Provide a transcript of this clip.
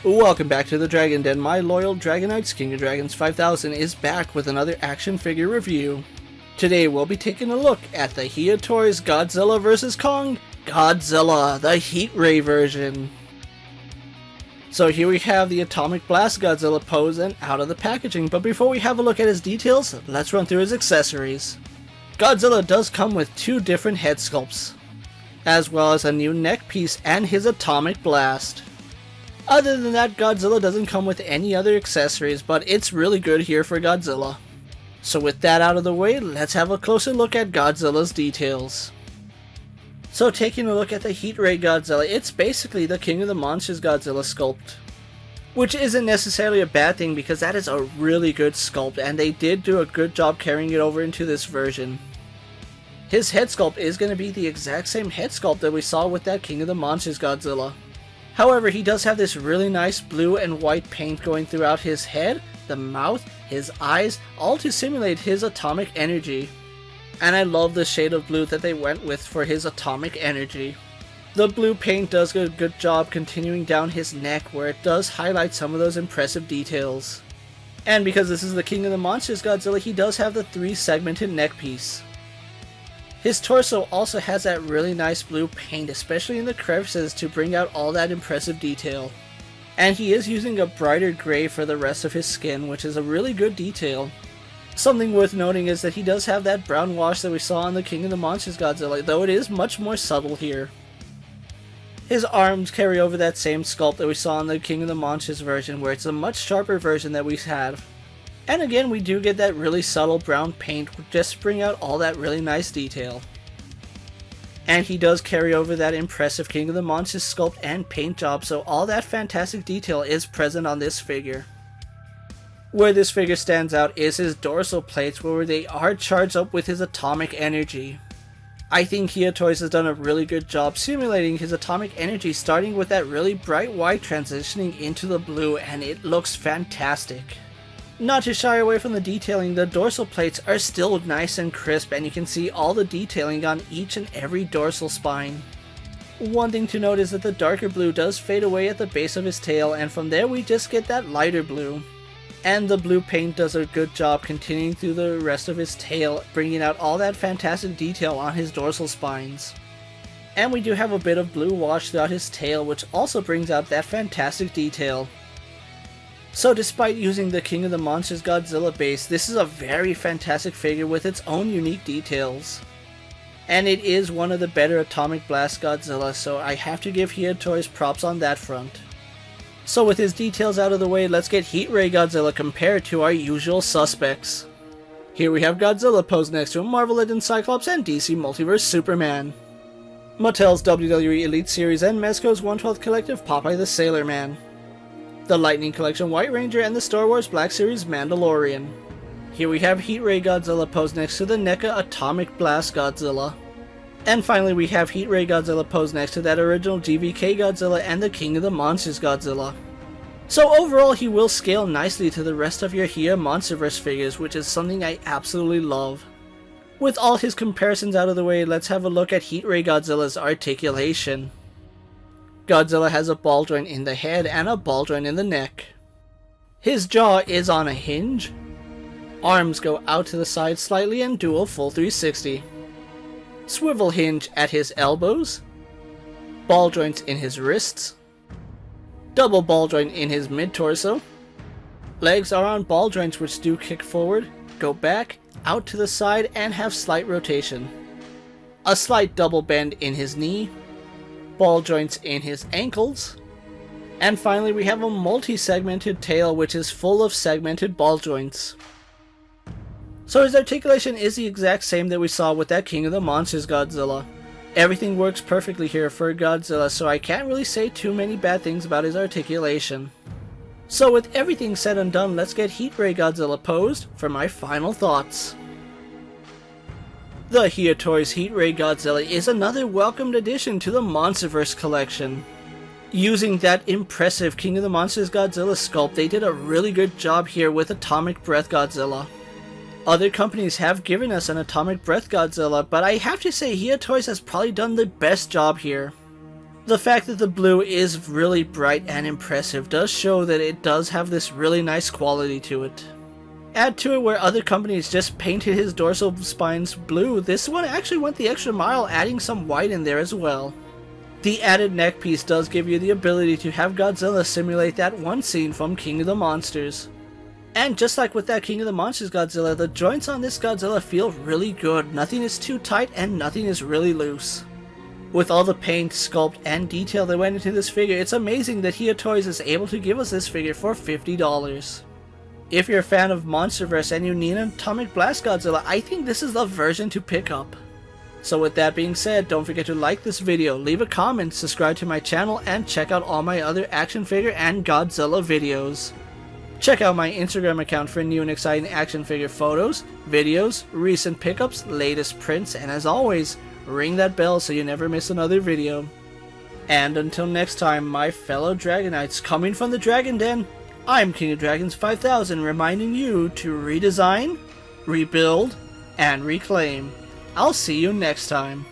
Welcome back to the Dragon Den. My loyal Dragonites, King of Dragons 5000 is back with another action figure review. Today we'll be taking a look at the Hiya Toys Godzilla vs. Kong, Godzilla, the Heat Ray version. So here we have the Atomic Blast Godzilla pose and out of the packaging, but before we have a look at his details, let's run through his accessories. Godzilla does come with two different head sculpts, as well as a new neck piece and his Atomic Blast. Other than that, Godzilla doesn't come with any other accessories, but it's really good here for Godzilla. So with that out of the way, let's have a closer look at Godzilla's details. So taking a look at the Heat Ray Godzilla, it's basically the King of the Monsters Godzilla sculpt. Which isn't necessarily a bad thing because that is a really good sculpt and they did do a good job carrying it over into this version. His head sculpt is going to be the exact same head sculpt that we saw with that King of the Monsters Godzilla. However, he does have this really nice blue and white paint going throughout his head, the mouth, his eyes, all to simulate his atomic energy. And I love the shade of blue that they went with for his atomic energy. The blue paint does a good job continuing down his neck where it does highlight some of those impressive details. And because this is the King of the Monsters Godzilla, he does have the 3-segmented neck piece. His torso also has that really nice blue paint, especially in the crevices, to bring out all that impressive detail. And he is using a brighter gray for the rest of his skin, which is a really good detail. Something worth noting is that he does have that brown wash that we saw on the King of the Monsters Godzilla, though it is much more subtle here. His arms carry over that same sculpt that we saw in the King of the Monsters version, where it's a much sharper version that we had. And again, we do get that really subtle brown paint just to bring out all that really nice detail. And he does carry over that impressive King of the Monsters sculpt and paint job, so all that fantastic detail is present on this figure. Where this figure stands out is his dorsal plates, where they are charged up with his atomic energy. I think Hiya Toys has done a really good job simulating his atomic energy, starting with that really bright white transitioning into the blue, and it looks fantastic. Not to shy away from the detailing, the dorsal plates are still nice and crisp and you can see all the detailing on each and every dorsal spine. One thing to note is that the darker blue does fade away at the base of his tail, and from there we just get that lighter blue. And the blue paint does a good job continuing through the rest of his tail, bringing out all that fantastic detail on his dorsal spines. And we do have a bit of blue wash throughout his tail, which also brings out that fantastic detail. So despite using the King of the Monsters Godzilla base, this is a very fantastic figure with its own unique details. And it is one of the better Atomic Blast Godzilla, so I have to give Hiya Toys props on that front. So with his details out of the way, let's get Heat Ray Godzilla compared to our usual suspects. Here we have Godzilla posed next to Marvel Legends Cyclops and DC Multiverse Superman. Mattel's WWE Elite Series and Mezco's 1/12 Collective Popeye the Sailor Man. The Lightning Collection White Ranger and the Star Wars Black Series Mandalorian. Here we have Heat Ray Godzilla posed next to the NECA Atomic Blast Godzilla. And finally we have Heat Ray Godzilla posed next to that original GVK Godzilla and the King of the Monsters Godzilla. So overall he will scale nicely to the rest of your Hiya Monsterverse figures, which is something I absolutely love. With all his comparisons out of the way, let's have a look at Heat Ray Godzilla's articulation. Godzilla has a ball joint in the head and a ball joint in the neck. His jaw is on a hinge. Arms go out to the side slightly and do a full 360. Swivel hinge at his elbows. Ball joints in his wrists. Double ball joint in his mid-torso. Legs are on ball joints which do kick forward, go back, out to the side, and have slight rotation. A slight double bend in his knee. Ball joints in his ankles. And finally we have a multi-segmented tail which is full of segmented ball joints. So his articulation is the exact same that we saw with that King of the Monsters Godzilla. Everything works perfectly here for Godzilla, so I can't really say too many bad things about his articulation. So with everything said and done, let's get Heat Ray Godzilla posed for my final thoughts. The Hiya Toys Heat Ray Godzilla is another welcomed addition to the Monsterverse collection. Using that impressive King of the Monsters Godzilla sculpt, they did a really good job here with Atomic Breath Godzilla. Other companies have given us an Atomic Breath Godzilla, but I have to say Hiya Toys has probably done the best job here. The fact that the blue is really bright and impressive does show that it does have this really nice quality to it. Add to it where other companies just painted his dorsal spines blue, this one actually went the extra mile, adding some white in there as well. The added neck piece does give you the ability to have Godzilla simulate that one scene from King of the Monsters. And just like with that King of the Monsters Godzilla, the joints on this Godzilla feel really good. Nothing is too tight and nothing is really loose. With all the paint, sculpt, and detail that went into this figure, it's amazing that Hiya Toys is able to give us this figure for $50. If you're a fan of Monsterverse and you need an Atomic Blast Godzilla, I think this is the version to pick up. So with that being said, don't forget to like this video, leave a comment, subscribe to my channel, and check out all my other action figure and Godzilla videos. Check out my Instagram account for new and exciting action figure photos, videos, recent pickups, latest prints, and as always, ring that bell so you never miss another video. And until next time, my fellow Dragonites coming from the Dragon Den, I'm King of Dragons 5000 reminding you to redesign, rebuild, and reclaim. I'll see you next time.